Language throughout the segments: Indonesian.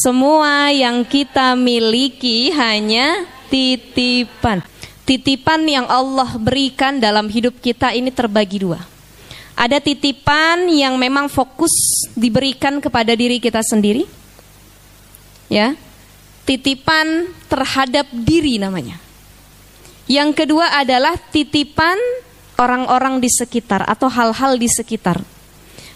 Semua yang kita miliki hanya titipan. Titipan yang Allah berikan dalam hidup kita ini terbagi dua. Ada titipan yang memang fokus diberikan kepada diri kita sendiri. Ya. Titipan terhadap diri namanya. Yang kedua adalah titipan orang-orang di sekitar atau hal-hal di sekitar.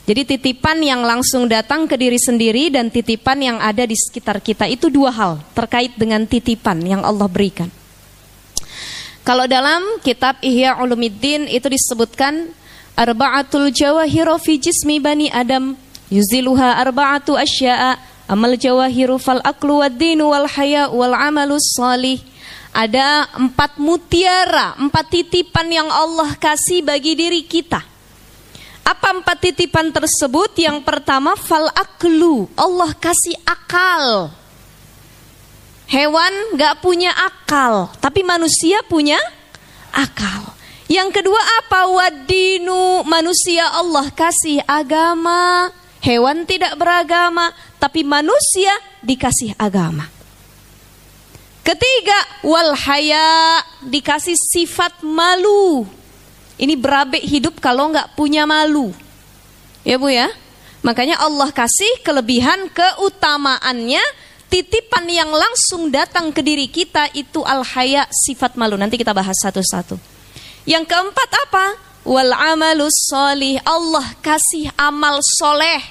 Jadi titipan yang langsung datang ke diri sendiri dan titipan yang ada di sekitar kita, itu dua hal terkait dengan titipan yang Allah berikan. Kalau dalam kitab Ihya Ulumuddin itu disebutkan arba'atul jawahiru fi jismi bani Adam yuziluha arba'atu asya'a amal jawahiru fal aqlu wad dinu wal haya wal amalus salih. Ada 4 mutiara, 4 titipan yang Allah kasih bagi diri kita. Apa 4 titipan tersebut? Yang pertama, fal aklu, Allah kasih akal. Hewan gak punya akal, tapi manusia punya akal. Yang kedua apa? Wadinu, manusia Allah kasih agama. Hewan tidak beragama, tapi manusia dikasih agama. Ketiga, wal haya, dikasih sifat malu. Ini berabe hidup kalau nggak punya malu. Ya Bu ya. Makanya Allah kasih kelebihan keutamaannya. Titipan yang langsung datang ke diri kita itu al-haya, sifat malu. Nanti kita bahas satu-satu. Yang keempat apa? Wal amalus solih, Allah kasih amal soleh.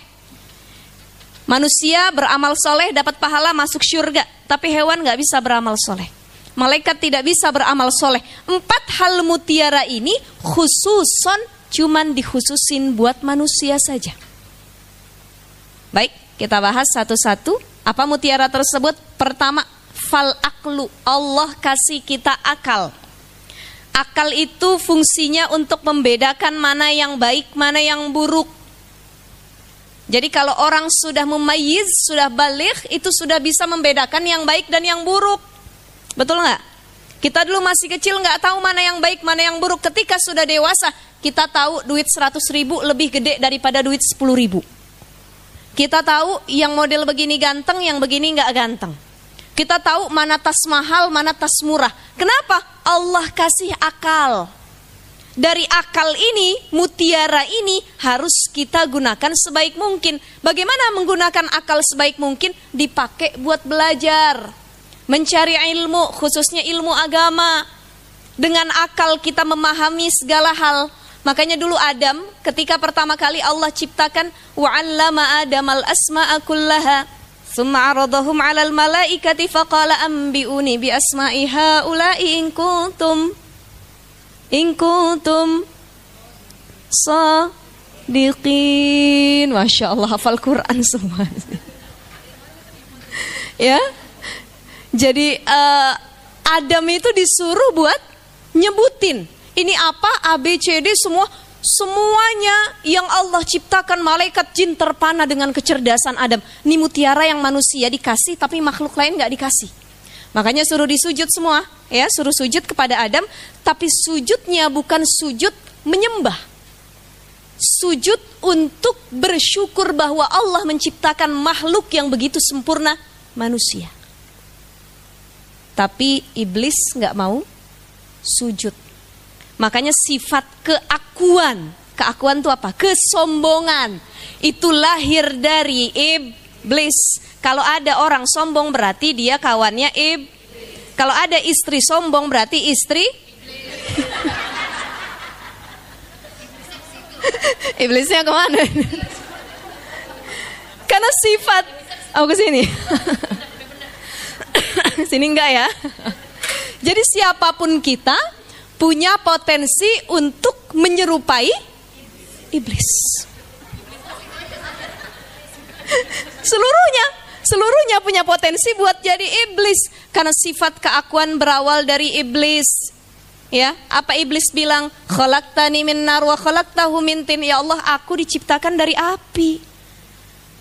Manusia beramal soleh dapat pahala masuk syurga. Tapi hewan nggak bisa beramal soleh. Malaikat tidak bisa beramal soleh. 4 hal mutiara ini khususon, cuman dikhususin buat manusia saja. Baik, kita bahas satu-satu. Apa mutiara tersebut? Pertama, fal aklu, Allah kasih kita akal. Akal itu fungsinya untuk membedakan mana yang baik, mana yang buruk. Jadi kalau orang sudah mumayyiz, sudah baligh, itu sudah bisa membedakan yang baik dan yang buruk. Betul nggak? Kita dulu masih kecil nggak tahu mana yang baik, mana yang buruk. Ketika sudah dewasa, kita tahu duit 100.000 lebih gede daripada duit 10.000. Kita tahu yang model begini ganteng, yang begini nggak ganteng. Kita tahu mana tas mahal, mana tas murah. Kenapa? Allah kasih akal. Dari akal ini, mutiara ini harus kita gunakan sebaik mungkin. Bagaimana menggunakan akal sebaik mungkin? Dipakai buat belajar. Mencari ilmu, khususnya ilmu agama. Dengan akal kita memahami segala hal. Makanya dulu Adam, ketika pertama kali Allah ciptakan, wa'allama Adamal asma'a kullaha, thumma aradahum 'alal malaikati faqala ambi'uni bi asma'i haula'i in kuntum sadiqin. Masya Allah, hafal Quran semua. Ya. Jadi Adam itu disuruh buat nyebutin ini apa, A, B, C, D, semuanya yang Allah ciptakan, malaikat, jin terpana dengan kecerdasan Adam. Ini mutiara yang manusia dikasih tapi makhluk lain gak dikasih. Makanya suruh disujud semua, ya, suruh sujud kepada Adam, tapi sujudnya bukan sujud menyembah. Sujud untuk bersyukur bahwa Allah menciptakan makhluk yang begitu sempurna, manusia. Tapi iblis nggak mau sujud. Makanya sifat keakuan itu apa? Kesombongan. Itu lahir dari iblis. Kalau ada orang sombong berarti dia kawannya Kalau ada istri sombong berarti istri iblisnya kemana? Karena sifat. Aku kesini. Sini enggak ya. Jadi siapapun kita punya potensi untuk menyerupai iblis. Seluruhnya punya potensi buat jadi iblis. Karena sifat keakuan berawal dari iblis. Ya, apa iblis bilang? Khalaqtani min nar wa khalaqtahu min tin. Ya Allah, aku diciptakan dari api.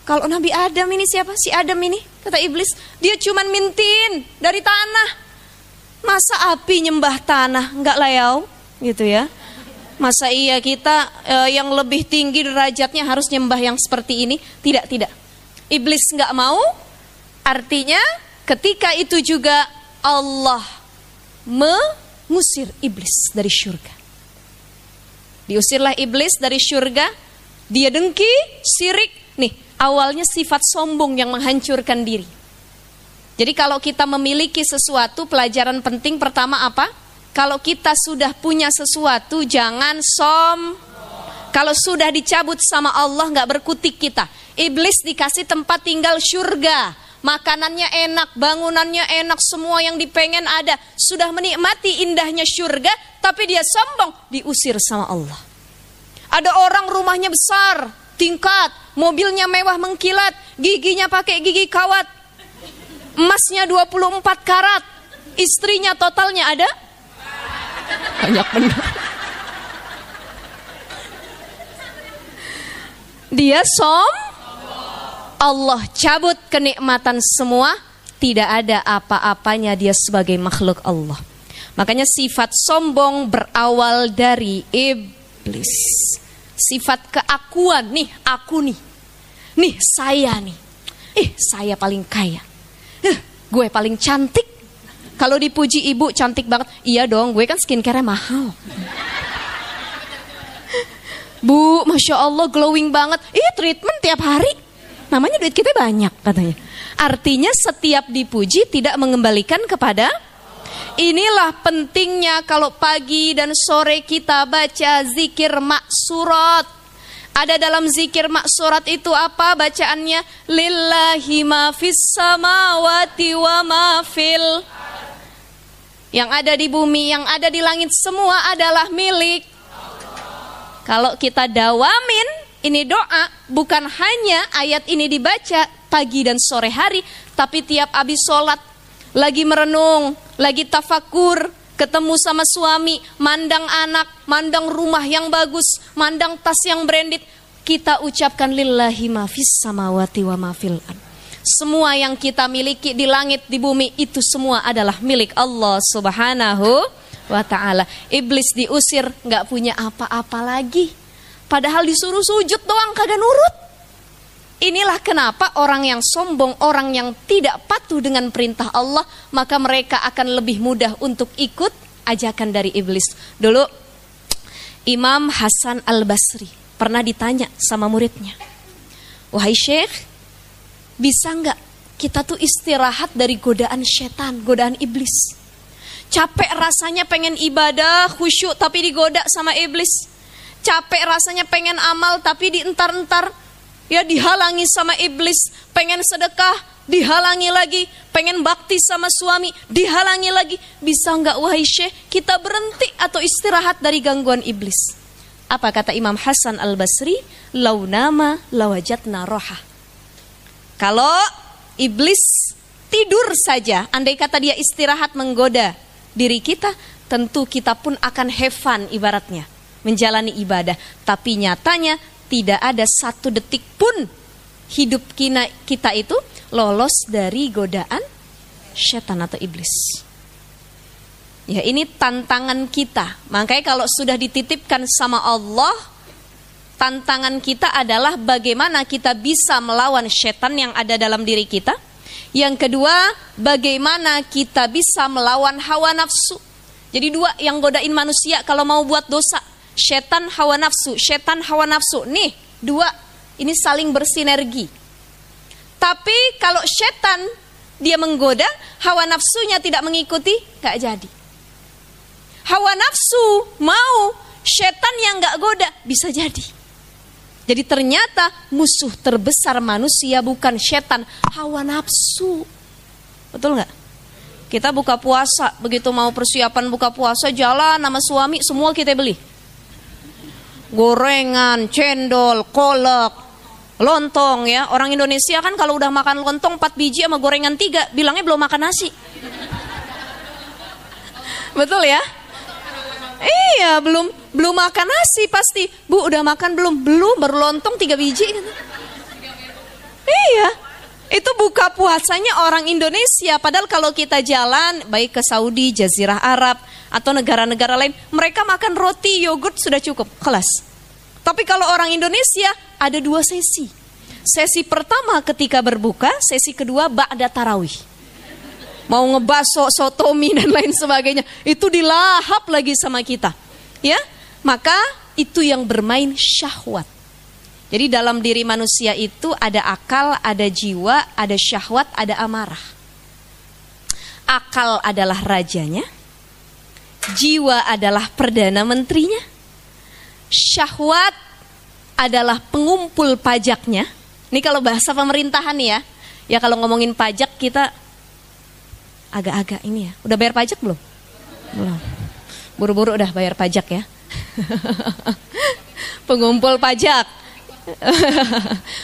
Kalau Nabi Adam ini siapa? Si Adam ini, kata iblis, dia cuman mintin dari tanah. Masa api nyembah tanah? Enggak layau, gitu ya. Masa iya kita yang lebih tinggi derajatnya harus nyembah yang seperti ini? Tidak. Iblis enggak mau, Artinya ketika itu juga Allah mengusir iblis dari syurga. Diusirlah iblis dari syurga. Dia dengki, syirik. Nih, awalnya sifat sombong yang menghancurkan diri. Jadi kalau kita memiliki sesuatu, pelajaran penting pertama apa? Kalau kita sudah punya sesuatu, jangan Kalau sudah dicabut sama Allah, gak berkutik kita. Iblis dikasih tempat tinggal syurga. Makanannya enak, bangunannya enak, semua yang dipengen ada. Sudah menikmati indahnya syurga, tapi dia sombong, diusir sama Allah. Ada orang rumahnya besar, tingkat, mobilnya mewah mengkilat, giginya pakai gigi kawat, emasnya 24 karat, istrinya totalnya ada? Banyak benar. Dia Allah cabut kenikmatan semua, tidak ada apa-apanya dia sebagai makhluk Allah. Makanya sifat sombong berawal dari iblis. Sifat keakuan, nih aku nih saya nih, saya paling kaya, gue paling cantik. Kalau dipuji ibu cantik banget, iya dong, gue kan skincare-nya mahal. Bu, Masya Allah glowing banget, treatment tiap hari, namanya duit kita banyak katanya. Artinya setiap dipuji tidak mengembalikan kepada. Inilah pentingnya kalau pagi dan sore kita baca zikir maksurat. Ada dalam zikir maksurat itu apa bacaannya? Lillahi ma fis samawati wa ma fil. Yang ada di bumi, yang ada di langit semua adalah milik. Kalau kita dawamin, ini doa, bukan hanya ayat ini dibaca pagi dan sore hari, tapi tiap habis sholat, lagi merenung, lagi tafakur, ketemu sama suami, mandang anak, mandang rumah yang bagus, mandang tas yang branded, kita ucapkan lillahi ma fis samawati wa ma fil ard. Semua yang kita miliki di langit, di bumi, itu semua adalah milik Allah Subhanahu wa ta'ala. Iblis diusir, gak punya apa-apa lagi. Padahal disuruh sujud doang kagak nurut. Inilah kenapa orang yang sombong, orang yang tidak patuh dengan perintah Allah, maka mereka akan lebih mudah untuk ikut ajakan dari iblis. Dulu Imam Hasan Al-Basri pernah ditanya sama muridnya, wahai Syekh, bisa nggak kita tuh istirahat dari godaan setan, godaan iblis? Capek rasanya pengen ibadah, khusyuk, tapi digoda sama iblis. Capek rasanya pengen amal, tapi dientar-entar, ya dihalangi sama iblis. Pengen sedekah, dihalangi lagi. Pengen bakti sama suami, dihalangi lagi. Bisa nggak wahai Syekh kita berhenti atau istirahat dari gangguan iblis? Apa kata Imam Hasan Al-Basri? Launama lawajatna roha. Kalau iblis tidur saja, andai kata dia istirahat menggoda diri kita, tentu kita pun akan have fun ibaratnya, menjalani ibadah. Tapi nyatanya tidak ada satu detik pun hidup kita itu lolos dari godaan setan atau iblis. Ya, ini tantangan kita. Makanya kalau sudah dititipkan sama Allah, tantangan kita adalah bagaimana kita bisa melawan setan yang ada dalam diri kita. Yang kedua, bagaimana kita bisa melawan hawa nafsu. Jadi dua yang godain manusia kalau mau buat dosa. Setan, hawa nafsu. Setan, hawa nafsu. Nih, dua ini saling bersinergi. Tapi kalau setan dia menggoda, hawa nafsunya tidak mengikuti, gak jadi. Hawa nafsu mau, setan yang gak goda, bisa jadi. Jadi ternyata musuh terbesar manusia bukan setan, hawa nafsu. Betul gak? Kita buka puasa, begitu mau persiapan buka puasa, jalan sama suami, semua kita beli. Gorengan, cendol, kolak, lontong ya. Orang Indonesia kan kalau udah makan lontong 4 biji sama gorengan 3, bilangnya belum makan nasi. Betul ya? Iya, belum makan nasi pasti. Bu, udah makan belum? Belum, baru lontong 3 biji. Iya, itu buka puasanya orang Indonesia. Padahal kalau kita jalan, baik ke Saudi, Jazirah Arab, atau negara-negara lain, mereka makan roti, yogurt sudah cukup, kelas. Tapi kalau orang Indonesia, ada 2 sesi. Sesi pertama ketika berbuka, sesi kedua ba'da tarawih. Mau ngebaso, sotomi dan lain sebagainya, itu dilahap lagi sama kita. Ya, maka itu yang bermain syahwat. Jadi dalam diri manusia itu ada akal, ada jiwa, ada syahwat, ada amarah. Akal adalah rajanya, jiwa adalah perdana menterinya, syahwat adalah pengumpul pajaknya. Ini kalau bahasa pemerintahan nih ya. Ya kalau ngomongin pajak kita agak-agak ini ya. Udah bayar pajak belum? Belum. Buru-buru udah bayar pajak ya. Pengumpul pajak.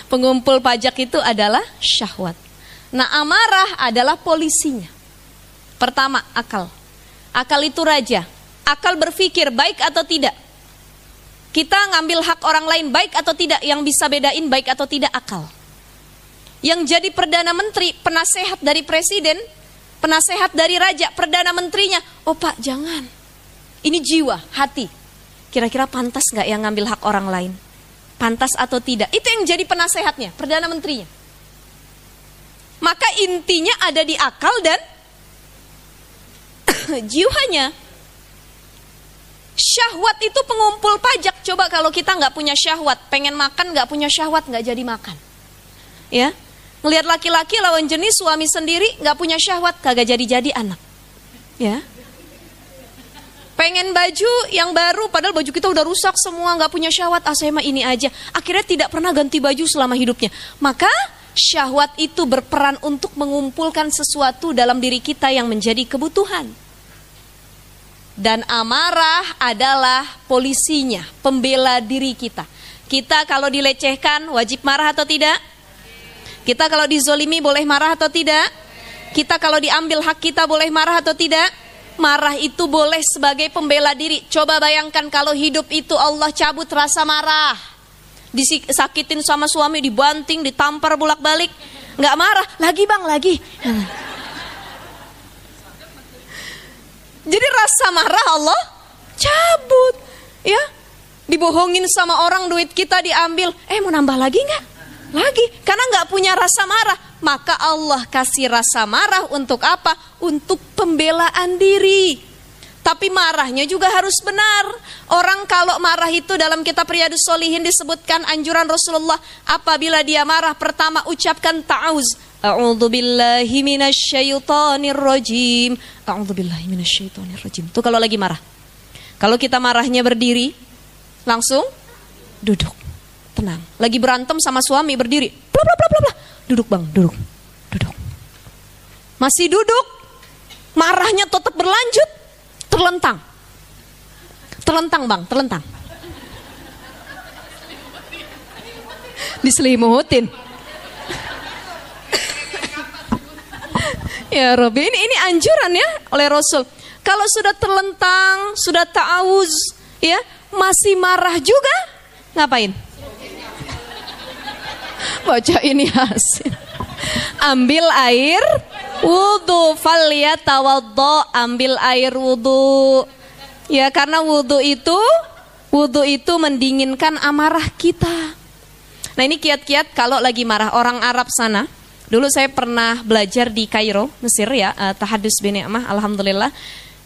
Pengumpul pajak itu adalah syahwat. Nah, amarah adalah polisinya. Pertama, akal. Akal itu raja. Akal berpikir baik atau tidak. Kita ngambil hak orang lain baik atau tidak, yang bisa bedain baik atau tidak akal. Yang jadi perdana menteri, penasehat dari presiden, penasehat dari raja, perdana menterinya, oh Pak jangan. Ini jiwa, hati. Kira-kira pantas gak yang ngambil hak orang lain? Pantas atau tidak? Itu yang jadi penasehatnya, perdana menterinya. Maka intinya ada di akal dan jiwanya. Syahwat itu pengumpul pajak. Coba kalau kita nggak punya syahwat, pengen makan nggak punya syahwat, nggak jadi makan. Ya, ngelihat laki-laki lawan jenis suami sendiri nggak punya syahwat, kagak jadi anak. Ya, pengen baju yang baru, padahal baju kita udah rusak semua, nggak punya syahwat. Saya mah ini aja. Akhirnya tidak pernah ganti baju selama hidupnya. Maka syahwat itu berperan untuk mengumpulkan sesuatu dalam diri kita yang menjadi kebutuhan. Dan amarah adalah polisinya, pembela diri kita. Kita kalau dilecehkan wajib marah atau tidak? Kita kalau dizolimi boleh marah atau tidak? Kita kalau diambil hak kita boleh marah atau tidak? Marah itu boleh sebagai pembela diri. Coba bayangkan kalau hidup itu Allah cabut rasa marah. Disakitin sama suami, dibanting, ditampar bolak-balik. Nggak marah, lagi bang, lagi. Jadi rasa marah Allah cabut, ya. Dibohongin sama orang, duit kita diambil. Mau nambah lagi nggak? Lagi, karena nggak punya rasa marah. Maka Allah kasih rasa marah untuk apa? Untuk pembelaan diri. Tapi marahnya juga harus benar. Orang kalau marah itu dalam kitab Riyadhus Shalihin disebutkan anjuran Rasulullah. Apabila dia marah, pertama ucapkan ta'awuz. A'udzubillahi minasyaitonir rajim. A'udzubillahi minasyaitonir rajim. Itu kalau lagi marah. Kalau kita marahnya berdiri, langsung duduk. Tenang. Lagi berantem sama suami berdiri. Blah blah blah blah. Duduk bang, duduk. Duduk. Masih duduk. Marahnya tetap berlanjut. Terlentang. Terlentang bang, terlentang. Diselimutin. Ya Rabbi, ini anjuran ya oleh Rasul. Kalau sudah terlentang, sudah ta'awuz, ya, masih marah juga, ngapain? Baca ini Yasin. Ambil air wudu, falyatawaddo, ambil air wudu. Ya, karena wudu itu mendinginkan amarah kita. Nah, ini kiat-kiat kalau lagi marah. Orang Arab sana, dulu saya pernah belajar di Kairo, Mesir ya, tahadus bi ni'mah, alhamdulillah.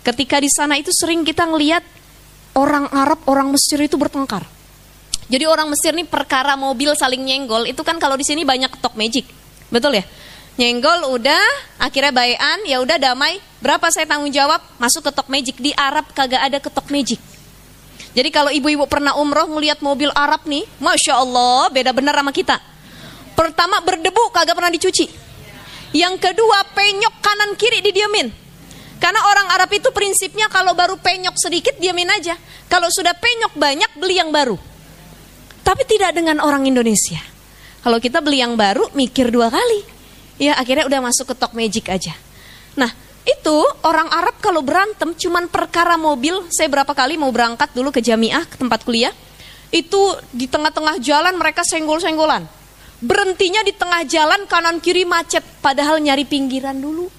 Ketika di sana itu sering kita ngelihat orang Arab, orang Mesir itu bertengkar. Jadi orang Mesir nih perkara mobil saling nyenggol, itu kan kalau di sini banyak ketok magic. Betul ya? Nyenggol udah, akhirnya baian, ya udah damai. Berapa saya tanggung jawab? Masuk ketok magic. Di Arab kagak ada ketok magic. Jadi kalau ibu-ibu pernah umroh ngelihat mobil Arab nih, Masya Allah, beda benar sama kita. Pertama berdebu, kagak pernah dicuci. Yang kedua penyok kanan kiri didiemin. Karena orang Arab itu prinsipnya kalau baru penyok sedikit diamin aja. Kalau sudah penyok banyak beli yang baru. Tapi tidak dengan orang Indonesia. Kalau kita beli yang baru mikir 2 kali. Ya akhirnya udah masuk ke tok magic aja. Nah itu orang Arab kalau berantem cuman perkara mobil. Saya berapa kali mau berangkat dulu ke Jamiah, ke tempat kuliah. Itu di tengah-tengah jalan mereka senggol-senggolan. Berhentinya di tengah jalan, kanan kiri macet. Padahal nyari pinggiran dulu.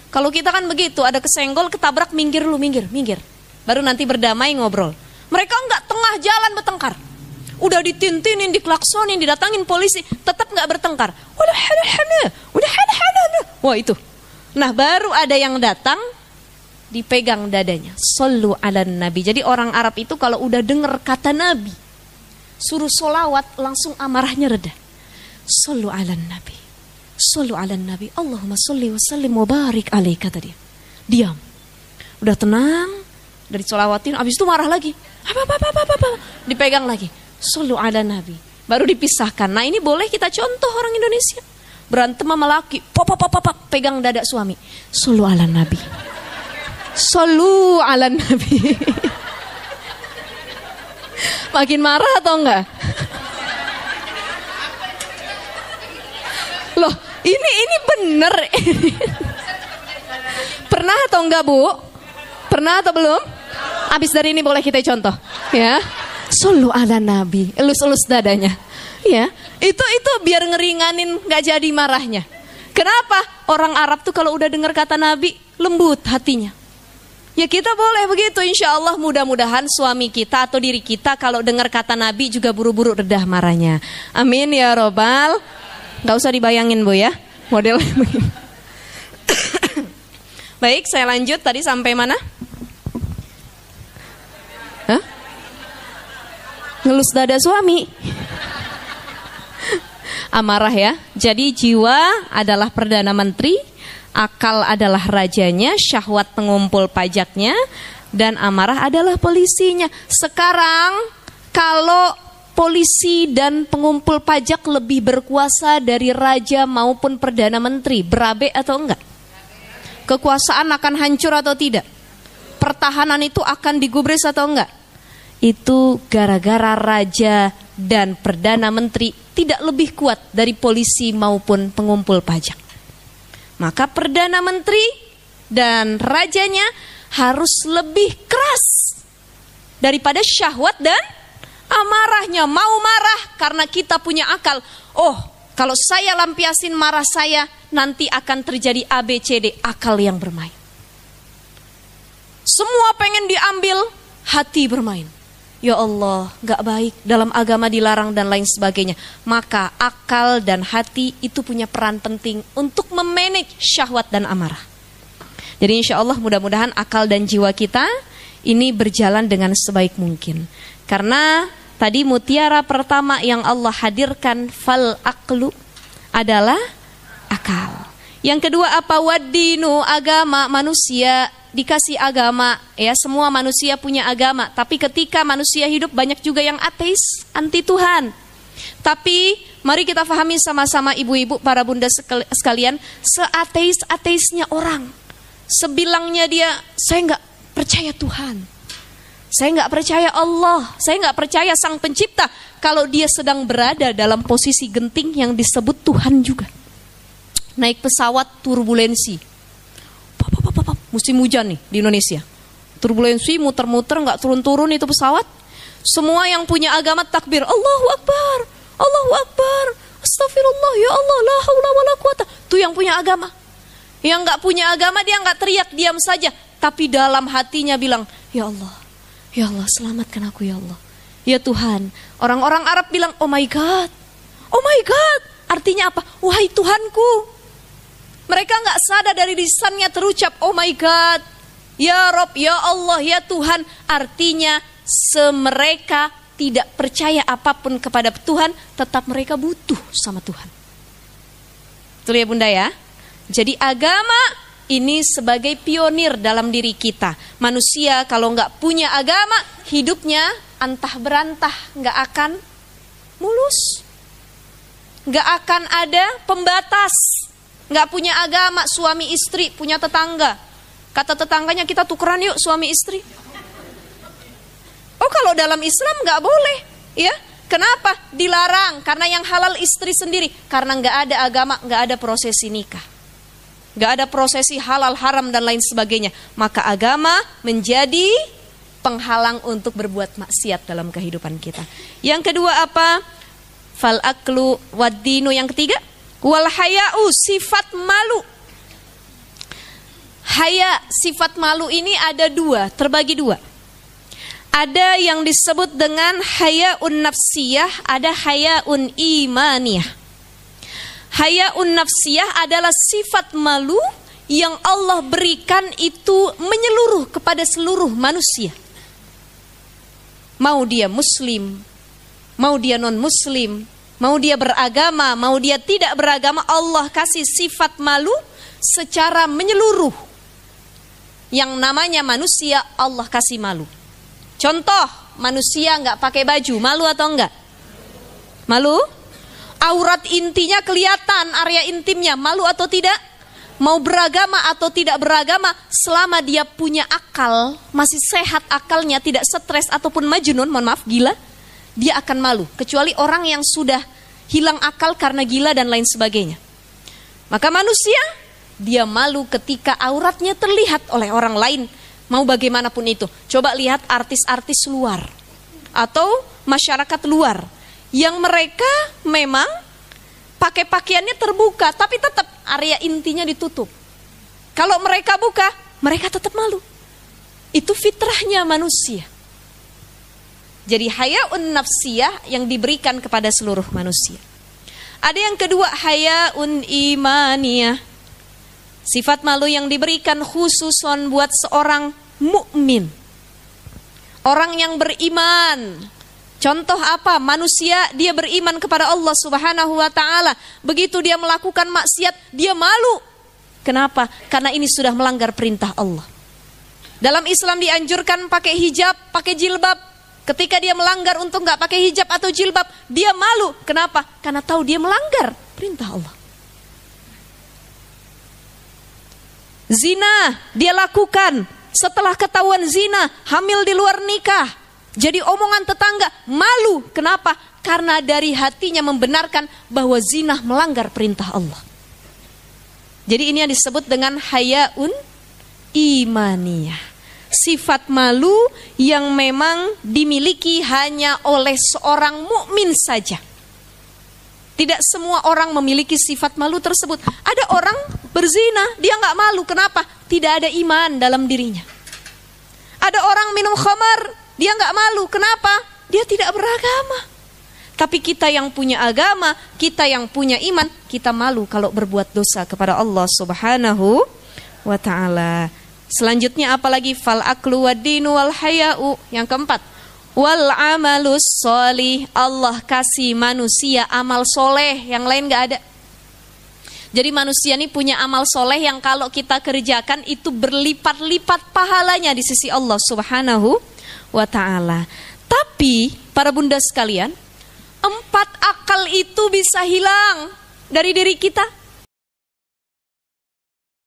Kalau kita kan begitu, ada kesenggol, ketabrak, minggir dulu, minggir. Baru nanti berdamai ngobrol. Mereka enggak, tengah jalan bertengkar. udah ditintinin, diklaksonin, didatangin polisi, tetap nggak bertengkar. Wah itu. Nah baru ada yang datang, dipegang dadanya. Shollu ala nabi. Jadi orang Arab itu kalau udah dengar kata nabi, suruh solawat, langsung amarahnya reda. Shollu ala nabi. Shollu ala nabi. Allahumma sholli wa sallim wa barik alaih, kata dia. Diam. Udah tenang, dari solawatin, abis itu marah lagi. Apa. Dipegang lagi. Shollu ala nabi. Baru dipisahkan. Nah ini boleh kita contoh orang Indonesia. Berantem sama laki, pegang dada suami. Shollu ala nabi. Shollu ala nabi. Makin marah atau enggak? Loh, ini bener. Pernah atau enggak, Bu? Pernah atau belum? Abis dari ini boleh kita contoh, ya. Shollu ala nabi, elus-elus dadanya. Ya, itu biar ngeringanin nggak jadi marahnya. Kenapa? Orang Arab tuh kalau udah dengar kata nabi, lembut hatinya. Ya kita boleh begitu, insya Allah mudah-mudahan suami kita atau diri kita kalau dengar kata nabi juga buru-buru redah marahnya. Amin ya robbal. Nggak usah dibayangin Bu ya, modelnya begini. Baik, saya lanjut tadi sampai mana? Hah? Ngelus dada suami. Amarah ya. Jadi jiwa adalah Perdana Menteri, akal adalah rajanya, syahwat pengumpul pajaknya, dan amarah adalah polisinya. Sekarang kalau polisi dan pengumpul pajak lebih berkuasa dari raja maupun Perdana Menteri, berabe atau enggak? Kekuasaan akan hancur atau tidak? Pertahanan itu akan digubris atau enggak? Itu gara-gara raja dan Perdana Menteri tidak lebih kuat dari polisi maupun pengumpul pajak. Maka Perdana Menteri dan rajanya harus lebih keras daripada syahwat dan amarahnya. Mau marah karena kita punya akal. Oh, kalau saya lampiasin marah saya, nanti akan terjadi ABCD, akal yang bermain. Semua pengen diambil, hati bermain. Ya Allah, gak baik, dalam agama dilarang dan lain sebagainya. Maka akal dan hati itu punya peran penting untuk memanage syahwat dan amarah. Jadi insya Allah mudah-mudahan akal dan jiwa kita ini berjalan dengan sebaik mungkin. Karena tadi mutiara pertama yang Allah hadirkan, fal aqlu, adalah akal. Yang kedua apa? Waddinu, agama. Manusia dikasih agama, ya, semua manusia punya agama. Tapi ketika manusia hidup, banyak juga yang ateis, anti Tuhan. Tapi mari kita pahami sama-sama ibu-ibu, para bunda sekalian, seateis-ateisnya orang, sebilangnya dia, saya nggak percaya Tuhan, saya nggak percaya Allah, saya nggak percaya Sang Pencipta, kalau dia sedang berada dalam posisi genting yang disebut Tuhan juga. Naik pesawat turbulensi, musim hujan nih di Indonesia, turbulensi muter-muter nggak turun-turun itu pesawat. Semua yang punya agama takbir, Allahu Akbar, Allahu Akbar, Astagfirullah, ya Allah, la haula wala quwata. Itu yang punya agama. Yang nggak punya agama dia nggak teriak, diam saja, tapi dalam hatinya bilang, ya Allah, ya Allah, selamatkan aku ya Allah, ya Tuhan. Orang-orang Arab bilang, oh my God, oh my God. Artinya apa? Wahai Tuhanku. Mereka nggak sadar dari lisannya terucap, oh my God, ya Rob, ya Allah, ya Tuhan. Artinya mereka tidak percaya apapun kepada Tuhan, tetap mereka butuh sama Tuhan. Betul ya Bunda ya? Jadi agama ini sebagai pionir dalam diri kita. Manusia kalau nggak punya agama, hidupnya antah berantah, nggak akan mulus, nggak akan ada pembatas. Nggak punya agama, suami istri, punya tetangga, kata tetangganya, kita tukeran yuk suami istri. Oh, kalau dalam Islam nggak boleh, ya? Kenapa? Dilarang. Karena yang halal istri sendiri. Karena nggak ada agama, nggak ada prosesi nikah, nggak ada prosesi halal haram dan lain sebagainya. Maka agama menjadi penghalang untuk berbuat maksiat dalam kehidupan kita. Yang kedua apa? Fal aklu waddinu. Yang ketiga, wal haya'u, sifat malu. Haya, sifat malu ini ada dua, terbagi dua. Ada yang disebut dengan hayaun nafsiyah, ada hayaun imaniyah. Hayaun nafsiyah adalah sifat malu yang Allah berikan itu menyeluruh kepada seluruh manusia. Mau dia muslim, mau dia non muslim, mau dia beragama, mau dia tidak beragama, Allah kasih sifat malu secara menyeluruh. Yang namanya manusia Allah kasih malu. Contoh, manusia nggak pakai baju, malu atau enggak? Malu? Aurat intinya kelihatan, area intimnya, malu atau tidak? Mau beragama atau tidak beragama, selama dia punya akal, masih sehat akalnya, tidak stres ataupun majnun, mohon maaf, gila, dia akan malu. Kecuali orang yang sudah hilang akal karena gila dan lain sebagainya. Maka manusia, dia malu ketika auratnya terlihat oleh orang lain. Mau bagaimanapun itu. Coba lihat artis-artis luar atau masyarakat luar yang mereka memang pakai pakaiannya terbuka, tapi tetap area intinya ditutup. Kalau mereka buka, mereka tetap malu. Itu fitrahnya manusia. Jadi hayaun nafsiyah yang diberikan kepada seluruh manusia. Ada yang kedua, hayaun imaniyah. Sifat malu yang diberikan khususon buat seorang mukmin, orang yang beriman. Contoh apa? Manusia dia beriman kepada Allah Subhanahu wa taala. Begitu dia melakukan maksiat, dia malu. Kenapa? Karena ini sudah melanggar perintah Allah. Dalam Islam dianjurkan pakai hijab, pakai jilbab. Ketika dia melanggar untuk nggak pakai hijab atau jilbab, dia malu. Kenapa? Karena tahu dia melanggar perintah Allah. Zina dia lakukan, setelah ketahuan zina, hamil di luar nikah, jadi omongan tetangga, malu. Kenapa? Karena dari hatinya membenarkan bahwa zina melanggar perintah Allah. Jadi ini yang disebut dengan hayaun imaniyah. Sifat malu yang memang dimiliki hanya oleh seorang mukmin saja. Tidak semua orang memiliki sifat malu tersebut. Ada orang berzina, dia nggak malu. Kenapa? Tidak ada iman dalam dirinya. Ada orang minum khamar, dia nggak malu. Kenapa? Dia tidak beragama. Tapi kita yang punya agama, kita yang punya iman, kita malu kalau berbuat dosa kepada Allah Subhanahu wa ta'ala. Selanjutnya apalagi? Fal aklu wad dinu wal haya'u. Yang keempat, wal amalus solih. Allah kasih manusia amal soleh, yang lain gak ada. Jadi manusia ini punya amal soleh yang kalau kita kerjakan itu berlipat-lipat pahalanya di sisi Allah Subhanahu wa ta'ala. Tapi para bunda sekalian, 4 akal itu bisa hilang dari diri kita.